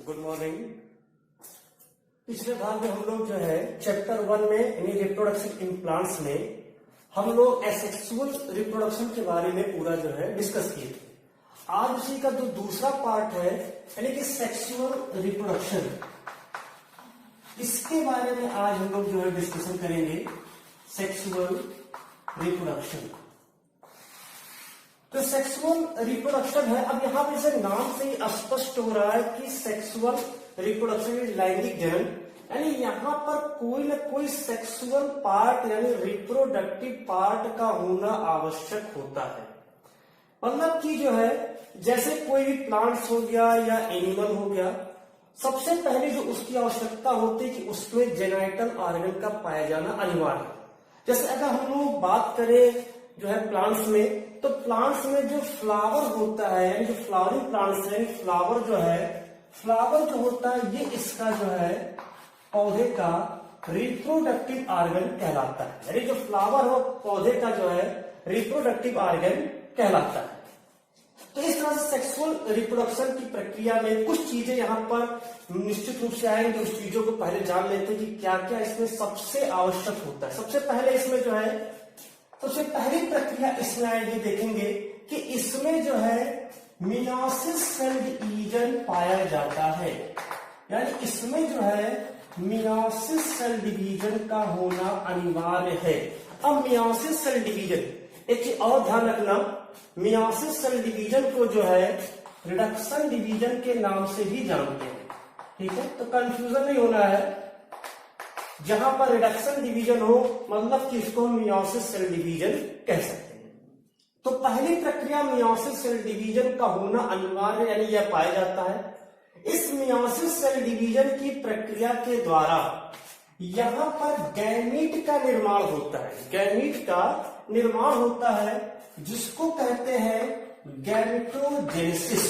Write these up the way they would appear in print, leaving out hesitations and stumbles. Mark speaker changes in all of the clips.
Speaker 1: Good morning. पिछले भाग में हम लोग जो है चैप्टर 1 में यानी रिप्रोडक्शन इन प्लांट्स में हम लोग एसेक्सुअल रिप्रोडक्शन के बारे में पूरा जो है डिस्कस किए थे। आज इसी का जो दूसरा पार्ट है यानी कि सेक्सुअल रिप्रोडक्शन, इसके बारे में आज हम लोग जो है डिस्कशन करेंगे। सेक्सुअल रिप्रोडक्शन, तो सेक्सुअल रिप्रोडक्शन है। अब यहाँ पे से नाम से ही स्पष्ट हो रहा है कि सेक्सुअल रिप्रोडक्शन इज लैंगिक जनन, यानी यहाँ पर कोई न कोई सेक्सुअल पार्ट यानी रिप्रोडक्टिव पार्ट का होना आवश्यक होता है। मतलब कि जो है जैसे कोई भी प्लांट्स हो गया या एनिमल हो गया, सबसे पहले जो उसकी आवश्यकता होती है कि उसमें जेनाइटल ऑर्गन का पाया जाना अनिवार्य है। जैसे अगर हम लोग बात करें जो है प्लांट्स में, तो प्लांट्स में जो फ्लावर होता है यानी जो फ्लावरिंग प्लांट्स है, फ्लावर जो होता है ये इसका जो है पौधे का रिप्रोडक्टिव ऑर्गन कहलाता है। यानी जो फ्लावर हो पौधे का जो है रिप्रोडक्टिव ऑर्गन कहलाता है। तो इस तरह से सेक्सुअल रिप्रोडक्शन की प्रक्रिया में कुछ चीजें यहाँ पर निश्चित रूप से आएंगे। उस चीजों को पहले जान लेते हैं कि क्या क्या इसमें सबसे आवश्यक होता है। सबसे पहले इसमें जो है सबसे पहली प्रक्रिया इसमें आएगी, देखेंगे कि इसमें जो है मियोसिस सेल डिवीजन पाया जाता है। यानी इसमें जो है मियोसिस सेल डिवीजन का होना अनिवार्य है। अब मियोसिस सेल डिवीजन, एक चीज और ध्यान रखना, मियोसिस सेल डिवीजन को जो है रिडक्शन डिवीजन के नाम से भी जानते हैं। ठीक है, तो कंफ्यूजन नहीं होना है। जहां पर रिडक्शन डिवीजन हो मतलब कि इसको मियोसिस सेल डिवीजन कह सकते हैं। तो पहली प्रक्रिया मियोसिस सेल डिवीजन का होना अनिवार्य यानी यह पाया जाता है। इस मियोसिस सेल डिवीजन की प्रक्रिया के द्वारा यहां पर गैमीट का निर्माण होता है। गैमीट का निर्माण होता है जिसको कहते हैं गैमेटोजेनेसिस।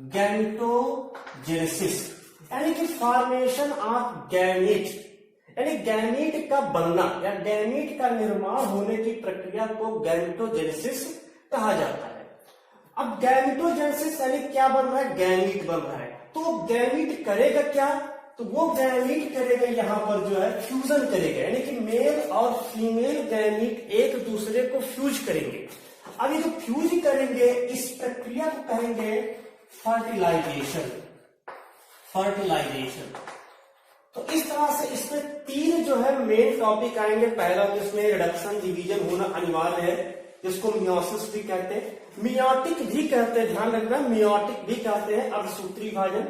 Speaker 1: गैमेटोजेनेसिस यानी कि फॉर्मेशन ऑफ गैमीट, यानी गैमीट का बनना या गैमीट का निर्माण होने की प्रक्रिया को गैमेटोजेनेसिस कहा जाता है। अब गैमेटोजेनेसिस यानी क्या बन रहा है, गैमीट बन रहा है। तो गैमीट करेगा क्या, तो वो गैमीट करेगा यहाँ पर जो है फ्यूजन करेगा, यानी कि मेल और फीमेल गैमीट एक दूसरे को फ्यूज करेंगे। अब ये जो फ्यूज करेंगे इस प्रक्रिया को कहेंगे फर्टिलाइजेशन। तो इस तरह से इसमें तीन जो है मेन टॉपिक आएंगे। पहला तो इसमें रिडक्शन डिवीजन होना अनिवार्य है, जिसको मियोसिस भी कहते हैं, मियोटिक भी कहते हैं, ध्यान रखना, मियोटिक भी कहते हैं अर्धसूत्री विभाजन।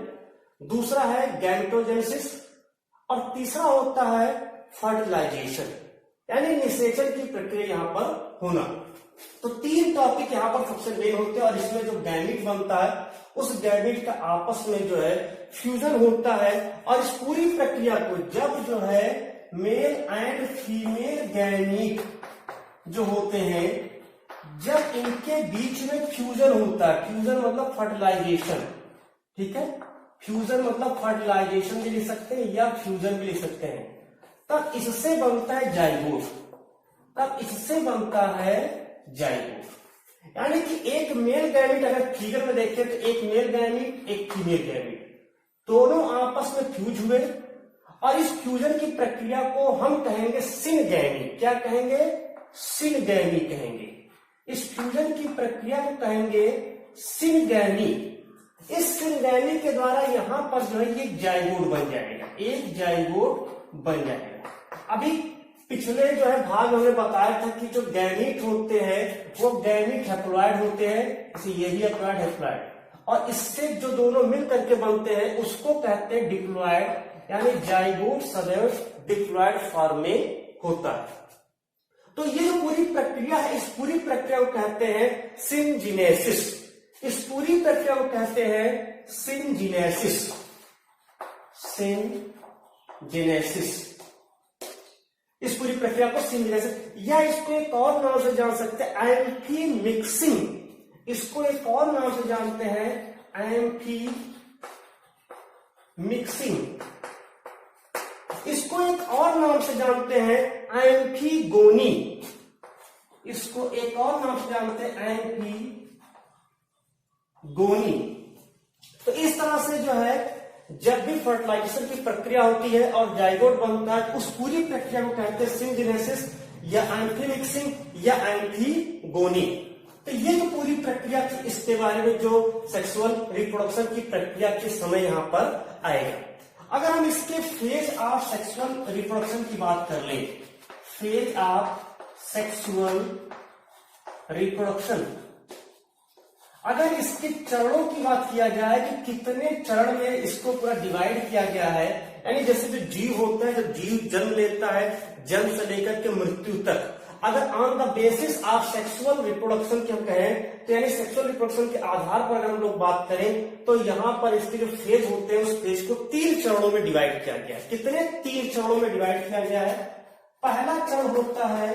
Speaker 1: दूसरा है गैमेटोजेनेसिस और तीसरा होता है फर्टिलाइजेशन यानी निषेचन की प्रक्रिया यहाँ पर होना। तो तीन टॉपिक यहाँ पर सबसे मेन होते हैं और इसमें जो गैमीट बनता है उस गैमीट का आपस में जो है फ्यूजन होता है। और इस पूरी प्रक्रिया को जब जो है मेल एंड फीमेल गैमीट जो होते हैं, जब इनके बीच में फ्यूजन होता है, फ्यूजन मतलब फर्टिलाइजेशन, ठीक है, फ्यूजन मतलब फर्टिलाइजेशन भी लिख सकते हैं या फ्यूजन भी लिख सकते हैं, तब इससे बनता है जाइगोट। यानी कि एक मेल गैमीट, अगर फिगर में देखें तो एक मेल गैमीट एक फीमेल गैमीट दोनों आपस में फ्यूज हुए और इस फ्यूजन की प्रक्रिया को हम कहेंगे सिनगैमी। क्या कहेंगे, सिनगैमी कहेंगे। इस फ्यूजन की प्रक्रिया को कहेंगे सिनगैमी। इस सिनगैमी के द्वारा यहां पर जो है ये जाइगोट बन जाएगा, एक जाइगोट बन जाएगा। अभी पिछले जो है भाग में हमने बताया था कि जो गैमीट होते हैं वो गैमीट हैप्लॉइड होते हैं, जैसे ये भी हैप्लॉइड हैप्लॉइड, और इससे जो दोनों मिल करके बनते हैं उसको कहते हैं डिप्लॉइड, यानी जाइगोट सदैव डिप्लॉइड फॉर्म में होता है। तो ये जो पूरी प्रक्रिया है इस पूरी प्रक्रिया को कहते हैं सिनजीनेसिस। इस पूरी प्रक्रिया को कहते हैं सिनजीनेसिस। इस पूरी प्रक्रिया को सिनजीनेसिस या इसको एक और नाम से जान सकते हैं एम्फी मिक्सिंग। इसको एक और नाम से जानते हैं एम्फी मिक्सिंग। इसको एक और नाम से जानते हैं एम्फीगोनी। इसको एक और नाम से जानते हैं एम्फीगोनी। तो इस तरह तरह से जो है जब भी फर्टिलाइजेशन की प्रक्रिया होती है और जाइगोट बनता है, उस पूरी प्रक्रिया को कहते हैं सिंजेनेसिस या एंथीमिक्सिंग या एंथीगोनी। तो ये जो पूरी प्रक्रिया थी, इसके बारे में जो सेक्सुअल रिप्रोडक्शन की प्रक्रिया के समय यहां पर आएगा। अगर हम इसके फेज ऑफ सेक्सुअल रिप्रोडक्शन की बात कर लें, फेज ऑफ सेक्सुअल रिप्रोडक्शन, अगर इसके चरणों की बात किया जाए कि कितने चरण में इसको पूरा डिवाइड किया गया है, यानी जैसे जो जीव होता है, जब जीव जन्म लेता है, जन्म से लेकर के मृत्यु तक, अगर on the basis of sexual reproduction की हम कहें तो यानी सेक्सुअल रिप्रोडक्शन के आधार पर अगर हम लोग बात करें तो यहां पर इसके जो फेज होते हैं उस फेज को 3 चरणों में डिवाइड किया गया है। कितने? 3 चरणों में डिवाइड किया गया है। पहला चरण होता है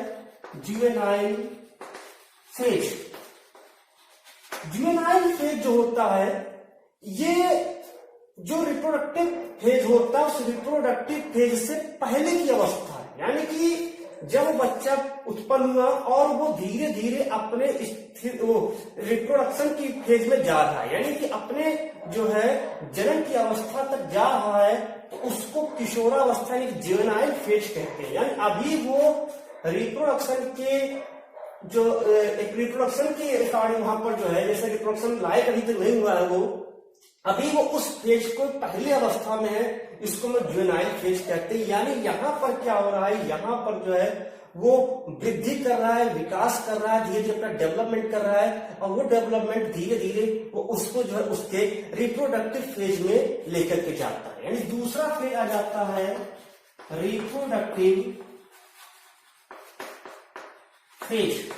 Speaker 1: जुवेनाइल फेज। जुवेनाइल फेज जो होता है, ये जो रिप्रोडक्टिव फेज होता है उस रिप्रोडक्टिव फेज से पहले की अवस्था है, यानी कि जब बच्चा उत्पन्न हुआ और वो धीरे धीरे अपने रिप्रोडक्शन की फेज में जा रहा है, यानी कि अपने जो है जन्म की अवस्था तक जा रहा है, तो उसको किशोरावस्था यानी जुवेनाइल फेज कहते हैं। यानी अभी वो रिप्रोडक्शन के जो एक रिप्रोडक्शन के रिकॉर्डिंग वहां पर जो है, जैसे रिप्रोडक्शन लायक अभी तक नहीं हुआ है, वो अभी वो उस फेज को पहली अवस्था में है, इसको मैं जुवेनाइल फेज कहते हैं। यानी यहाँ पर क्या हो रहा है, यहाँ पर जो है वो वृद्धि कर रहा है, विकास कर रहा है, धीरे धीरे अपना डेवलपमेंट कर रहा है, और वो डेवलपमेंट धीरे धीरे वो उसको जो है उसके रिप्रोडक्टिव फेज में लेकर के जाता है। यानी दूसरा फेज आ जाता है रिप्रोडक्टिव फेज।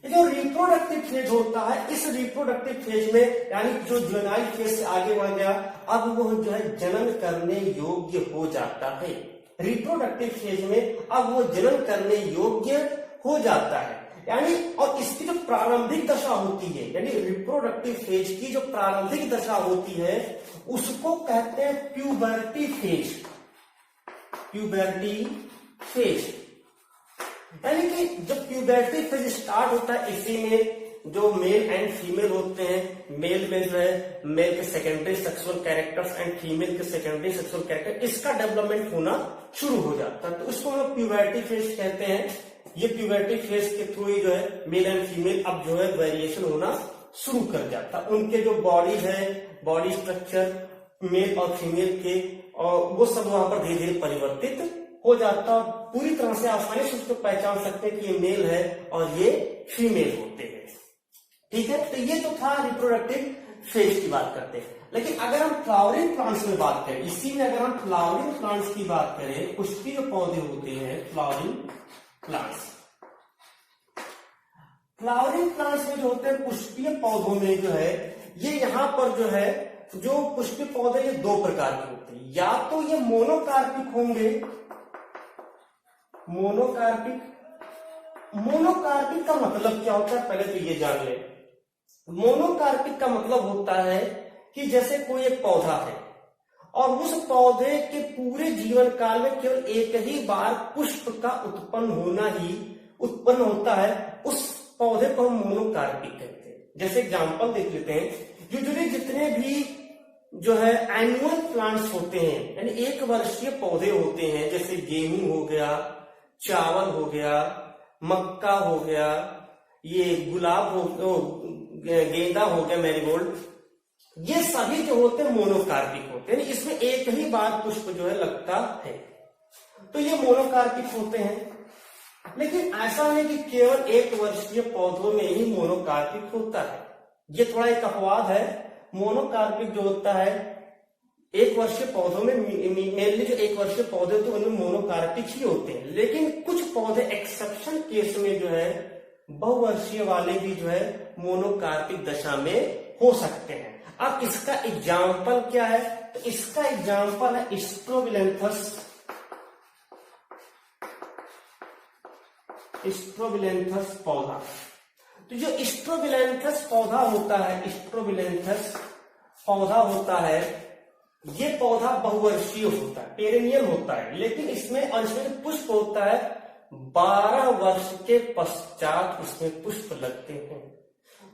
Speaker 1: जो रिप्रोडक्टिव फेज होता है, इस रिप्रोडक्टिव फेज में यानी जो जुवेनाइल फेज से आगे बढ़ गया, अब वो जो है जनन करने योग्य हो जाता है। रिप्रोडक्टिव फेज में अब वो जनन करने योग्य हो जाता है, यानी और इसकी जो प्रारंभिक दशा होती है, यानी रिप्रोडक्टिव फेज की जो प्रारंभिक दशा होती है उसको कहते हैं प्यूबर्टी फेज। प्यूबर्टी फेज यानी कि जब प्यूबर्टी फेज स्टार्ट होता है, इसी में जो मेल एंड फीमेल होते हैं, मेल में जो है मेल के secondary sexual characters and female के सेकेंडरी सेक्सुअल कैरेक्टर, इसका डेवलपमेंट होना शुरू हो जाता है, तो इसको हम प्यूबर्टी फेज कहते हैं। ये प्यूबर्टी फेज के थ्रू ही जो है मेल एंड फीमेल अब जो है वेरिएशन होना शुरू कर जाता है। उनके जो बॉडी है, बॉडी स्ट्रक्चर मेल और फीमेल के, और वो सब वहां पर धीरे धीरे परिवर्तित हो जाता, पूरी तरह से आसानी से उसको पहचान सकते हैं कि ये मेल है और ये फीमेल होते हैं। ठीक है, तो ये तो था रिप्रोडक्टिव फेज की बात करते हैं। लेकिन अगर हम फ्लावरिंग प्लांट्स में बात करें, इसी में अगर हम फ्लावरिंग प्लांट्स की बात करें, पुष्पीय पौधे होते हैं फ्लावरिंग प्लांट्स। फ्लावरिंग प्लांट्स में जो होते हैं पुष्पीय पौधों में जो है, ये यहाँ पर जो है जो पुष्पीय पौधे ये 2 प्रकार के होते हैं। या तो ये मोनोकार्पिक होंगे, मोनोकार्पिक। मोनोकार्पिक का मतलब क्या होता है, पहले तो ये जान ले। मोनोकार्पिक का मतलब होता है कि जैसे कोई एक पौधा है और उस पौधे के पूरे जीवन काल में केवल एक ही बार पुष्प का उत्पन्न होता है, उस पौधे को हम मोनोकार्पिक कहते हैं। जैसे एग्जांपल देख लेते हैं, यूजुअली जितने भी जो है एनुअल प्लांट्स होते हैं, यानी 1 वर्षीय पौधे होते हैं, जैसे गेहूं हो गया, चावल हो गया, मक्का हो गया, ये गुलाब हो, गेंदा हो गया, मैरीगोल्ड, ये सभी जो होते हैं मोनोकार्पिक होते हैं, इसमें एक ही बार पुष्प जो है लगता है, तो ये मोनोकार्पिक होते हैं। लेकिन ऐसा नहीं कि केवल 1 वर्षीय पौधों में ही मोनोकार्पिक होता है, ये थोड़ा एक अपवाद है। मोनोकार्पिक जो होता है 1 वर्षीय पौधों में, मेनली जो 1 वर्षीय पौधे होते हैं उनमें मोनोकार्पिक ही होते हैं। लेकिन कुछ पौधे एक्सेप्शन केस में जो है बहुवर्षीय वाले भी जो है मोनोकार्पिक दशा में हो सकते हैं। अब इसका एग्जाम्पल क्या है, तो इसका एग्जाम्पल है स्ट्रोबिलेंथस। स्ट्रोबिलेंथस पौधा। तो जो स्ट्रोबिलेंथस पौधा होता है, स्ट्रोबिलेंथस पौधा होता है, ये पौधा बहुवर्षीय होता है, पेरेनियल होता है, लेकिन इसमें पुष्प होता है 12 वर्ष के पश्चात इसमें पुष्प लगते हैं।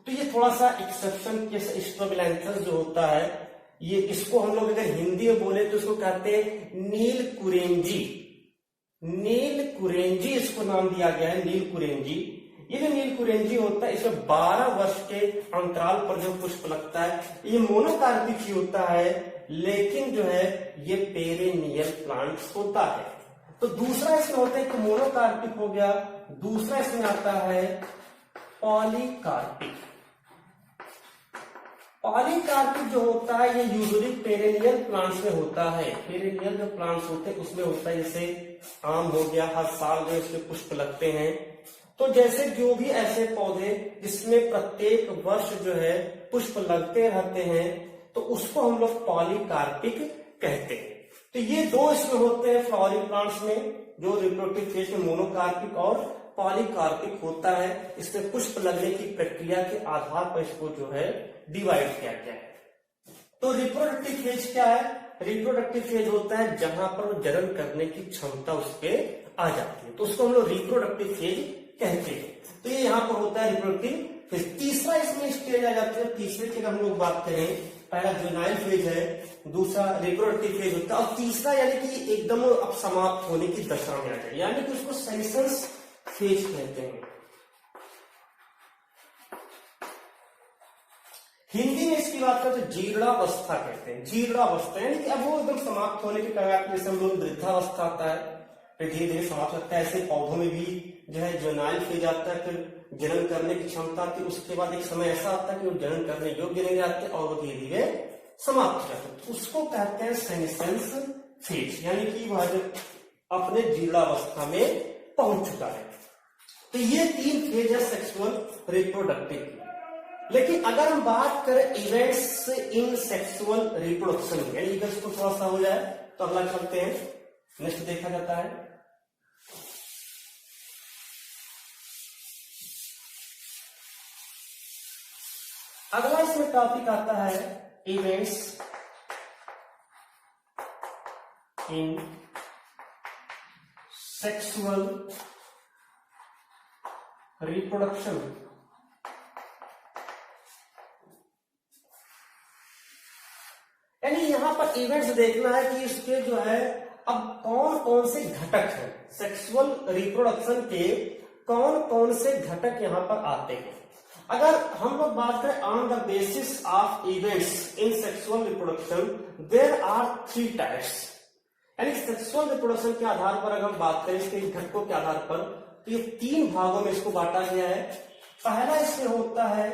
Speaker 1: तो ये थोड़ा सा एक्सेप्शन केस स्ट्रोबिलैंथस जो होता है, ये इसको हम लोग अगर हिंदी में बोले तो इसको कहते हैं नीलकुरेंजी। नीलकुरेंजी इसको नाम दिया गया है, नीलकुरेंजी। ये जो नीलकुरेंजी होता है इसमें 12 वर्ष के अंतराल पर जो पुष्प लगता है, ये मोनोकार्पिक ही होता है, लेकिन जो है ये पेरेनियल प्लांट्स होता है। तो दूसरा इसमें होता है कि मोनोकार्पिक हो गया, दूसरा इसमें आता है पॉलीकार्पिक। पॉलीकार्पिक जो होता है ये यूजुअली पेरेनियल प्लांट्स में होता है। पेरेनियल जो प्लांट्स होते हैं उसमें होता है, जैसे आम हो गया, हर साल जो इसमें पुष्प लगते हैं। तो जैसे जो भी ऐसे पौधे जिसमें प्रत्येक वर्ष जो है पुष्प लगते रहते हैं, तो उसको हम लोग पॉलीकार्पिक कहते हैं। तो ये दो इसमें होते हैं फ्लावरिंग प्लांट्स में, जो रिप्रोडक्टिव फेज में मोनोकार्पिक और पॉलीकार्पिक होता है। इसमें पुष्प लगने की प्रक्रिया के आधार पर इसको जो है डिवाइड किया गया है। तो रिप्रोडक्टिव फेज क्या है? रिप्रोडक्टिव फेज होता है जहां पर जनन करने की क्षमता उसपे आ जाती है, तो उसको हम लोग रिप्रोडक्टिव फेज कहते हैं। तो ये यहाँ पर होता है रिप्रोडक्टिव फेज। तीसरा इसमें स्टेज आ जाता है। तीसरे की हम लोग बात करें, पहला जुवेनाइल फेज है, दूसरा रिप्रोडक्टिव फेज होता है, और तीसरा यानी कि एकदम अब समाप्त होने की दशा में आ जाए, यानी कि उसको सेशंस फेज कहते हैं। हिंदी में इसकी बात करें तो जीर्णावस्था कहते हैं। जीर्णावस्था यानी कि अब वो एकदम समाप्त होने के कगार पे, जैसे हम लोग वृद्धावस्था आता है, फिर धीरे धीरे समाप्त होता है। ऐसे पौधों में भी जो है जुवेनाइल फेज आता है, फिर जनन करने की क्षमता आती है, उसके बाद एक समय ऐसा आता है कि वो जनन करने योग्य नहीं रहते और वो धीरे धीरे समाप्त हो जाते हैं। तो उसको कहते हैं सेनेसेंस फेज, यानी कि वह अपने जीर्णावस्था में पहुंच चुका है। तो ये 3 फेज है सेक्सुअल रिप्रोडक्टिव। लेकिन अगर हम बात करें इवेंट्स इन सेक्सुअल रिप्रोडक्शन, यानी इवेंट्स को थोड़ा सा हो जाए तो अगला चलते हैं, नेक्स्ट देखा जाता है। अगला इसमें टॉपिक आता है इवेंट्स इन सेक्सुअल रिप्रोडक्शन। यानी यहां पर इवेंट्स देखना है कि इसके जो है अब कौन कौन से घटक हैं, सेक्सुअल रिप्रोडक्शन के कौन कौन से घटक यहां पर आते हैं। अगर हम लोग बात करें on the basis of events in sexual reproduction, there are 3 types. यानी सेक्सुअल रिप्रोडक्शन के आधार पर अगर हम बात करें इसके घटकों के आधार पर, तो ये 3 भागों में इसको बांटा गया है। पहला इसमें होता है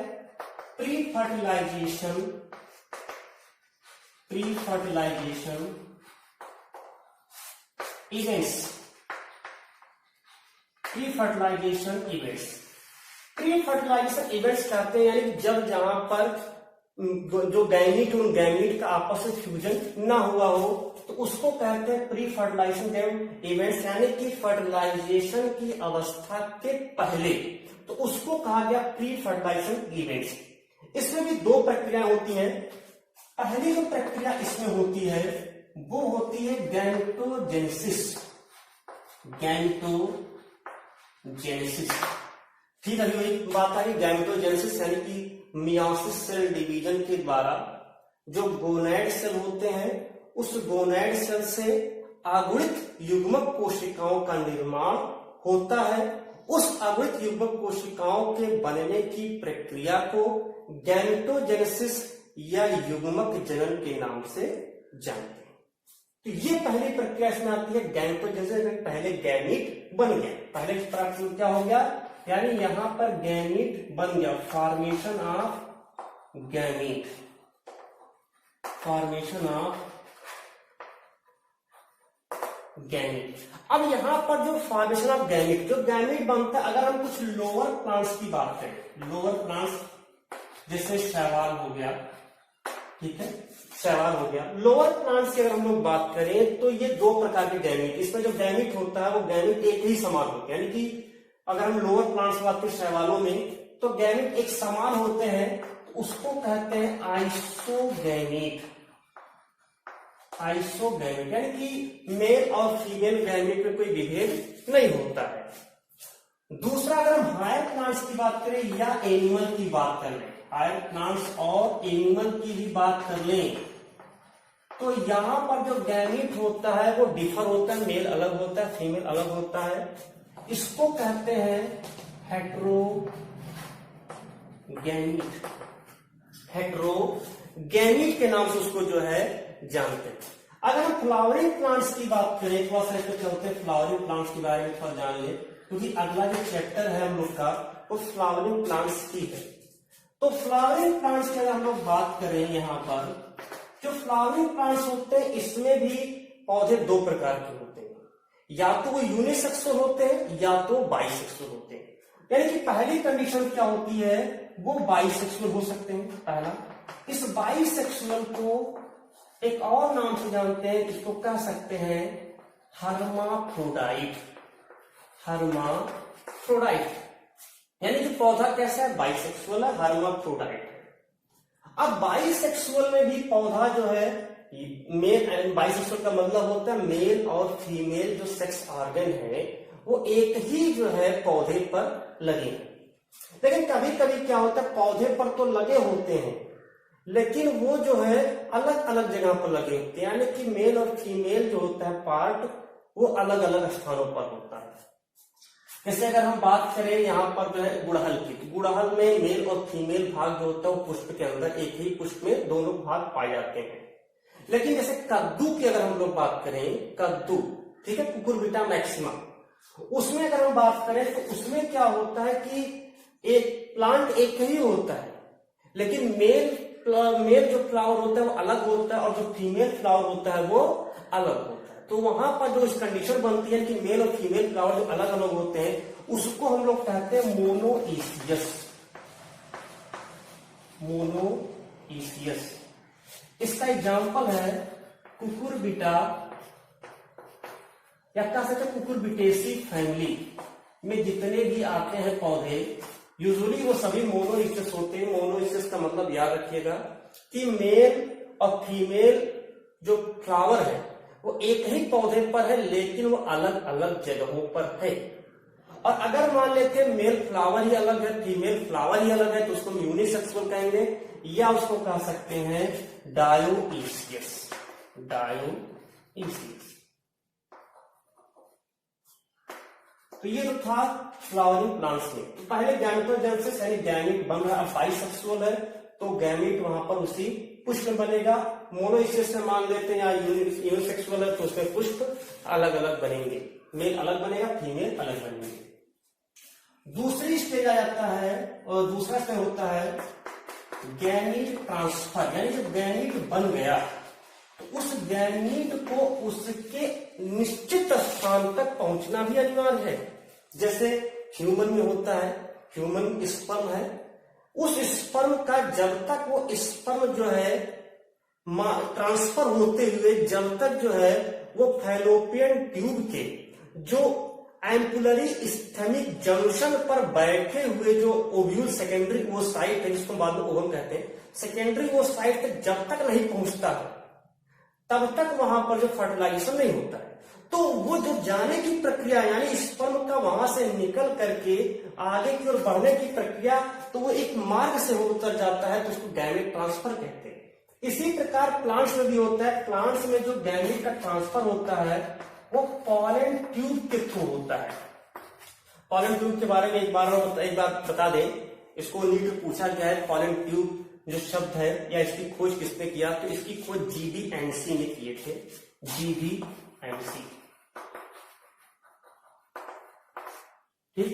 Speaker 1: pre fertilization, pre fertilization events, pre fertilization events. Pre fertilization events कहते हैं यानी जब जहां पर जो गैमीट उन गैमीट का आपस में फ्यूजन ना हुआ हो, तो उसको कहते हैं प्री फर्टिलाइजेशन इवेंट्स, यानी कि फर्टिलाइजेशन की अवस्था के पहले, तो उसको कहा गया प्री फर्टिलाइजेशन इवेंट्स। इसमें भी 2 प्रक्रियाएं होती हैं। पहली जो प्रक्रिया इसमें होती है वो होती है गैमेटोजेनेसिस। गैमेटोजेनेसिस, ठीक है, अभी बात आ रही गैमेटोजेनेसिस यानी कि मियोसिस सेल डिवीजन के द्वारा जो गोनैड सेल होते हैं, उस गोनैड सेल से अगुणित युग्मक कोशिकाओं का निर्माण होता है। उस अगुणित युग्मक कोशिकाओं के बनने की प्रक्रिया को गैमेटोजेनेसिस या युग्मक जनन के नाम से जानते हैं। तो ये पहली प्रक्रिया इसमें आती है गैमेटोजेनेसिस। पहले गैमीट बन गया, पहले प्रक्रिया क्या हो गया, यानी यहां पर गैमीट बन गया, formation of gamete, formation of gamete. अब यहां पर जो फॉर्मेशन ऑफ गैमीट, जो गैमीट बनता है, अगर हम कुछ लोअर प्लांट्स की बात करें, लोअर प्लांट्स जैसे शैवाल हो गया, ठीक है, शैवाल हो गया, लोअर प्लांट्स की अगर हम लोग बात करें तो ये 2 प्रकार के गैमीट, इसमें जो गैमीट होता है वो गैमीट एक ही समान होते हैं। यानी कि अगर हम लोअर प्लांट्स बात करें शैवालों में, तो गैमीट एक समान होते हैं, तो उसको कहते हैं आइसोगैमीट। आइसोगैमीट यानी कि मेल और फीमेल गैमीट में कोई विभेद नहीं होता है। दूसरा, अगर हम हायर प्लांट्स की बात करें या एनिमल की बात कर लें, हायर प्लांट्स और एनिमल की भी बात कर लें, तो यहां पर जो गैमीट होता है वो डिफर होता है, मेल अलग होता है, फीमेल अलग होता है। इसको कहते हैं हेट्रोगैमीट। हेट्रोगैमीट के नाम से उसको जो है जानते हैं। अगर हम फ्लावरिंग प्लांट्स की बात करें, थोड़ा सा इसको चलते हैं फ्लावरिंग प्लांट्स के बारे में थोड़ा जान ले, क्योंकि अगला जो चैप्टर है हम लोग का वो फ्लावरिंग प्लांट्स की है। तो फ्लावरिंग प्लांट्स की अगर हम लोग बात करें, यहाँ पर जो फ्लावरिंग प्लांट्स होते हैं इसमें भी पौधे दो प्रकार के होते हैं, या तो वो यूनिसेक्सुअल होते हैं या तो बाइसेक्सुअल होते हैं। यानी कि पहली कंडीशन क्या होती है, वो बाइसेक्सुअल हो सकते हैं पहला। इस बाइसेक्सुअल को एक और नाम से जानते हैं, इसको कह सकते हैं हर्माफ्रोडाइट। हर्माफ्रोडाइट यानी कि पौधा कैसा है, बाइसेक्सुअल है, हर्माफ्रोडाइट। अब बाइसेक्सुअल में भी पौधा जो है मेल, बाइसेक्सुअल का मतलब होता है मेल और फीमेल जो सेक्स ऑर्गन है वो एक ही जो है पौधे पर लगे हैं। लेकिन कभी कभी क्या होता है, पौधे पर तो लगे होते हैं लेकिन वो जो है अलग अलग जगह पर लगे होते हैं, यानी कि मेल और फीमेल जो होता है पार्ट वो अलग अलग स्थानों पर होता है। जैसे अगर हम बात करें यहाँ पर जो है गुड़हल की, तो गुड़हल में मेल और फीमेल भाग जो होता है वो पुष्प के अंदर, एक ही पुष्प में दोनों भाग पाए जाते हैं। लेकिन जैसे कद्दू की अगर हम लोग बात करें, कद्दू ठीक है, कुकुरबिटा मैक्सिमा, उसमें अगर हम बात करें तो उसमें क्या होता है कि एक प्लांट एक ही होता है, लेकिन मेल जो फ्लावर होता है वो अलग होता है और जो फीमेल फ्लावर होता है वो अलग होता है। तो वहां पर जो इस कंडीशन बनती है कि मेल और फीमेल फ्लावर जो अलग अलग होते हैं उसको हम लोग कहते हैं मोनोइसियस। मोनोइसियस इसका एग्जाम्पल है कुकुरबिटा, या कह सकते हैं कुकुरबिटेसी फैमिली में जितने भी आते हैं पौधे यूजुअली वो सभी मोनोइसियस होते हैं। मोनोइसियस का मतलब याद रखिएगा कि मेल और फीमेल जो फ्लावर है वो एक ही पौधे पर है लेकिन वो अलग अलग जगहों पर है। और अगर मान लेते हैं मेल फ्लावर ही अलग है, फीमेल फ्लावर ही अलग है, तो उसको यूनिसेक्सुअल कहेंगे या उसको कह सकते हैं डायोइसियस। डायोइसियस। तो ये जो था फ्लावरिंग प्लांट्स में, तो पहले गैमेटोजेनेसिस यानी गैमीट बन रहा है, अब बाइसेक्सुअल है तो गैमीट वहां पर उसी पुष्प में बनेगा। मोनोइसियस में मान लेते हैं या यूनिसेक्सुअल है तो उसमें पुष्प अलग अलग बनेंगे, मेल अलग बनेगा, फीमेल अलग बनेंगे। दूसरी स्टेज आ जाता है और दूसरा स्टेज होता है गैमीट ट्रांसफर, यानी जब गैमीट बन गया तो उस गैमीट को उसके निश्चित स्थान तक पहुंचना भी अनिवार्य है। जैसे ह्यूमन में होता है, ह्यूमन स्पर्म है, उस स्पर्म का जब तक वो स्पर्म जो है ट्रांसफर होते हुए जब तक जो है वो फैलोपियन ट्यूब के जो एम्पुलरी स्टेमिक जंक्शन पर बैठे हुए जो ओव्यूल सेकेंडरी वो साइट है जिसको बाद में ओवम कहते हैं, सेकेंडरी वो साइट तक जब तक नहीं पहुंचता है तब तक वहां पर जो फर्टिलाइजेशन नहीं होता है। तो वो जो जाने की प्रक्रिया यानी स्पर्म का वहां से निकल करके आगे की ओर बढ़ने की प्रक्रिया, तो वो एक मार्ग से होकर जाता है तो उसको गैमेट ट्रांसफर कहते हैं। इसी प्रकार प्लांट्स में भी होता है। प्लांट्स में जो गैमेट का ट्रांसफर होता है वो पॉलन ट्यूब के थ्रू होता है। पॉलन ट्यूब के बारे में एक बार बता दें, इसको नीट पूछा गया है। पॉलन ट्यूब जो शब्द है या इसकी खोज किसने किया, तो इसकी खोज GBNC ने किए थे। GBNC ठीक।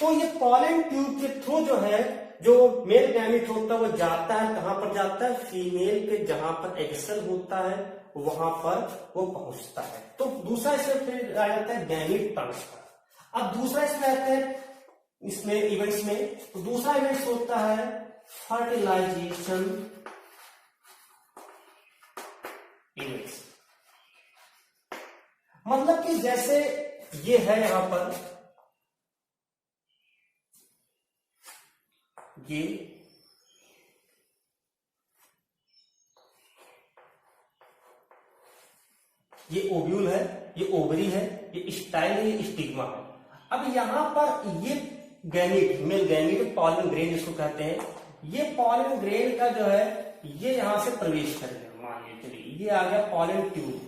Speaker 1: तो ये पॉलन ट्यूब के थ्रू जो है जो मेल गैमेट होता है वो जाता है, कहां पर जाता है, फीमेल के जहां पर एग्सेल होता है वहां पर वो पहुंचता है। तो दूसरा इसमें फिर आ जाता है गैमेट ट्रांसफर। अब दूसरा इसमें आता है इसमें इवेंट्स में, तो दूसरा इवेंट्स होता है फर्टिलाइजेशन इवेंट्स। मतलब कि जैसे ये है यहां पर ये ओव्यूल है, ये ओवरी है, ये स्टाइल है, ये स्टिग्मा है। अब यहाँ पर ये gamete, male gamete, pollen grain जिसको कहते हैं, ये पॉलन ग्रेन का जो है ये यहां से प्रवेश करेगा। मान लीजिए ये आ गया पॉलन ट्यूब,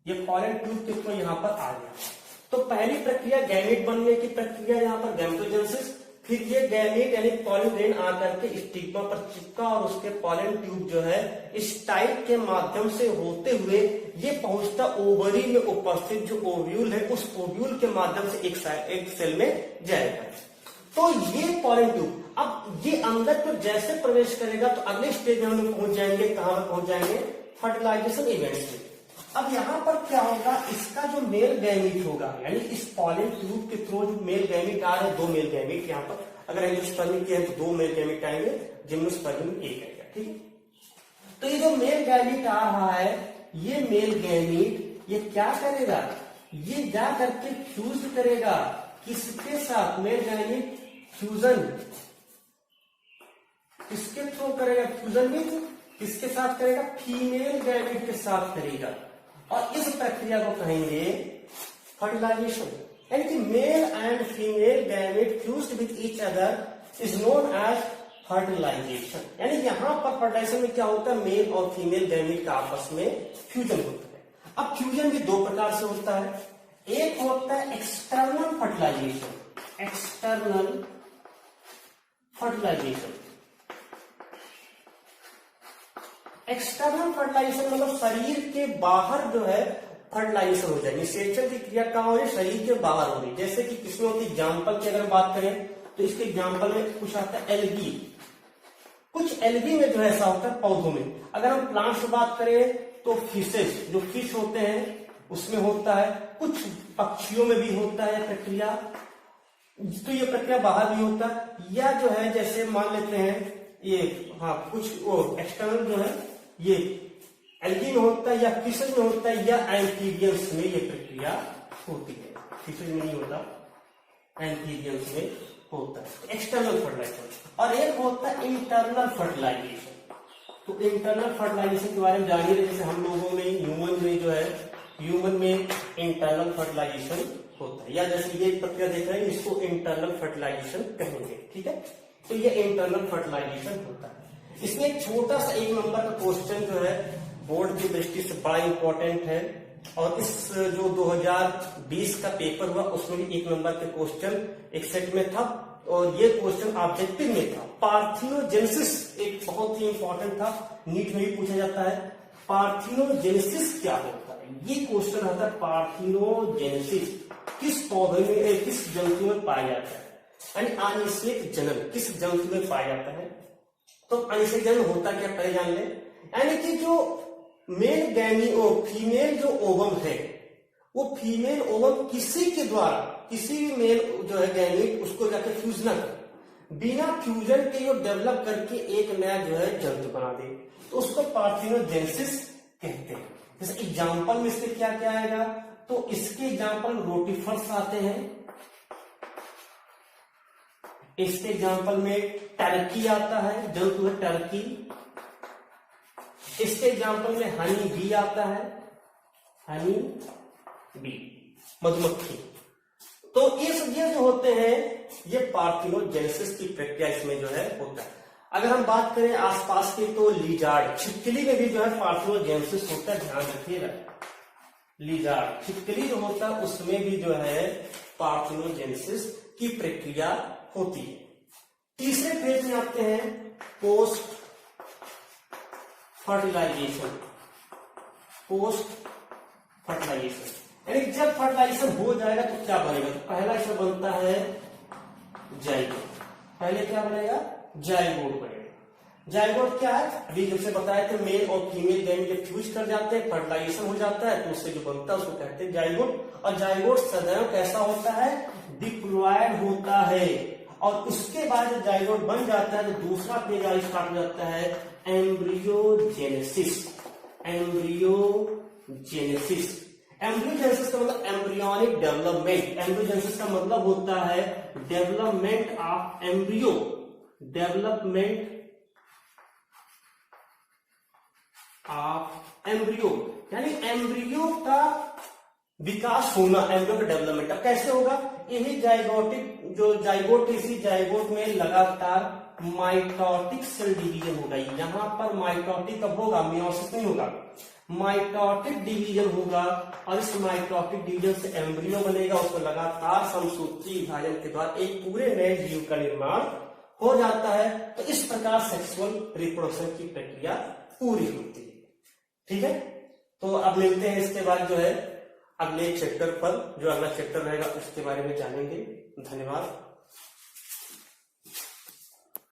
Speaker 1: ये पॉलन ट्यूब के थ्रू यहाँ पर आ गया। तो पहली प्रक्रिया गैमीट बनने की प्रक्रिया यहाँ पर गैमेटोजेनेसिस, फिर ये गैमीट यानी पॉलन ग्रेन आकर के स्टिग्मा पर चिपका और उसके पॉलन ट्यूब जो है स्टाइल के माध्यम से होते हुए ये पहुंचता ओवरी में उपस्थित जो ओव्यूल है, उस ओव्यूल के माध्यम से एक सेल में जाएगा। तो ये पॉलन ट्यूब अब ये अंदर तो जैसे प्रवेश करेगा तो अगले स्टेज में हम लोग पहुंच जाएंगे, कहां पर पहुंच जाएंगे, फर्टिलाइजेशन इवेंट में। अब यहां पर क्या होगा, इसका जो मेल गैमीट होगा यानी इस पॉलन ट्यूब के थ्रू जो मेल गैमीट आ रहे हैं, 2 मेल गैमीट यहाँ पर, अगर एंजियोस्पर्मी के हैं तो 2 मेल गैमीट आएंगे, जिम्नोस्पर्मी में 1 आएगा। ठीक है, तो ये जो मेल गैमीट आ रहा है, ये मेल गैमीट ये क्या करेगा, ये जा करके फ्यूज करेगा किसके साथ, मेल गैमीट फ्यूजन किसके थ्रू करेगा, फ्यूजन में किसके साथ करेगा, फीमेल गैमीट के साथ करेगा। और इस प्रक्रिया को कहेंगे फर्टिलाइजेशन, यानी कि male and female gamete fused with each other is known as fertilization. यानी यहां पर फर्टिलाइजेशन में क्या होता है, मेल और फीमेल गैमेट का आपस में फ्यूजन होता है। अब फ्यूजन भी 2 प्रकार से होता है, एक होता है external fertilization, external fertilization. External fertilization मतलब शरीर के बाहर जो है फर्टिलाइजेशन हो जाए, निषेचन की क्रिया कहां हो रही है, शरीर के बाहर हो रही। जैसे कि किसमें होती है, एग्जाम्पल की अगर बात करें तो इसके एग्जाम्पल में कुछ आता है एल्गी, कुछ एल्गी में जो है ऐसा होता है पौधों में। अगर हम प्लांट्स से बात करें तो फिशेस, जो फिश होते हैं उसमें होता है, कुछ पक्षियों में भी होता है प्रक्रिया, तो ये प्रक्रिया बाहर भी होता है। या जो है जैसे मान लेते हैं ये, हाँ कुछ वो एक्सटर्नल जो है ये एल्गी में होता है, या फिशेज में होता है, या एम्फीबियंस में ये प्रक्रिया होती है। फिशेज में नहीं होता, एम्फीबियंस में होता है एक्सटर्नल फर्टिलाइजेशन। और एक होता है इंटरनल फर्टिलाइजेशन। तो इंटरनल फर्टिलाइजेशन के बारे में जानिए, जैसे हम लोगों में ह्यूमन में जो है, ह्यूमन में इंटरनल फर्टिलाइजेशन होता है, या जैसे ये प्रक्रिया देख रहे हैं इसको इंटरनल फर्टिलाइजेशन कहेंगे। ठीक है, तो ये इंटरनल फर्टिलाइजेशन होता है। इसमें एक छोटा सा 1 नंबर का क्वेश्चन जो है बोर्ड की दृष्टि से बड़ा इंपॉर्टेंट है, और इस जो 2020 का पेपर हुआ उसमें भी 1 नंबर के क्वेश्चन एक सेट में था, और ये क्वेश्चन ऑब्जेक्टिव में था। पार्थिनोजेनेसिस एक बहुत ही इंपॉर्टेंट था, नीट में भी पूछा जाता है, पार्थिनोजेनेसिस क्या होता है, ये क्वेश्चन आता है। पार्थिनोजेनेसिस किस पौधे में, किस जंतु में पाया जाता है, यानी अनिषेक जनन किस जंतु में पाया जाता है। तो अनिषेक जनन होता क्या, पहले जान ले। यानी कि जो मेल गैमीओ, फीमेल जो ओवम है, वो फीमेल ओवम किसी के द्वारा, किसी भी मेल जो है गैमीट उसको जाके फ्यूज ना करे, बिना फ्यूजन के वो डेवलप करके एक नया जो है जंतु बना दे, तो उसको पार्थिनोजेनेसिस कहते हैं। जैसे एग्जाम्पल में इसके क्या क्या आएगा, तो इसके एग्जाम्पल रोटिफर्स आते हैं, इसके एग्जाम्पल में टर्की आता है, जंतु है टर्की। इसके एग्जाम्पल में हनी बी आता है, हनी बी मधुमक्खी। तो ये जो होते हैं ये पार्थिनोजेनेसिस की प्रक्रिया इसमें जो है होता है। अगर हम बात करें आसपास की तो लिजार्ड, छिपकली में भी जो है पार्थिनोजेनेसिस होता है, ध्यान रखिएगा। लिजार्ड छिपकली जो होता है उसमें भी जो है पार्थिनोजेनेसिस की प्रक्रिया होती है। तीसरे फेज में आते हैं पोस्ट फर्टिलाइजेशन। पोस्ट फर्टिलाइजेशन यानी जब फर्टिलाइजेशन हो जाएगा तो क्या बनेगा, तो पहला इसमें बनता है जाइगोट। पहले क्या बनेगा, जाइगोट बनेगा। जाइगोट क्या है, अभी जैसे बताया थे मेल और फीमेल गैमेट फ्यूज कर जाते हैं, फर्टिलाइजेशन हो जाता है, तो उससे जो बनता है उसको कहते हैं जाइगोट। और जाइगोट सदैव कैसा होता है, डिप्लॉयड होता है, और उसके बाद जब जाइगोट बन जाता है तो दूसरा फेज स्टार्ट हो जाता है एम्ब्रियोजेनेसिस। एम्ब्रियोजेनेसिस, एम्ब्रियोजेनेसिस का मतलब एम्ब्रियोनिक डेवलपमेंट। एम्ब्रियोजेनेसिस का मतलब होता है development of embryo, development of embryo, यानी एम्ब्रियो का विकास होना, एम्ब्रियो का डेवलपमेंट। अब कैसे होगा, यही जाइगोटिक जो जाइगोट, इसी जाइगोट में लगातार माइटोटिक सेल डिवीजन होगा। यहां पर माइटोटिक कब होगा, मियोसिस नहीं होगा, माइटोटिक डिवीजन होगा, और इस माइटोटिक डिवीजन से एम्ब्रियो बनेगा, उसको लगातार समसूत्री विभाजन के बाद एक पूरे नए जीव का निर्माण हो जाता है। तो इस प्रकार सेक्सुअल रिप्रोडक्शन की प्रक्रिया पूरी होती है। ठीक है, तो अब मिलते हैं इसके बाद जो है अगले चैप्टर पर, जो अगला चैप्टर रहेगा उसके बारे में जानेंगे। धन्यवाद।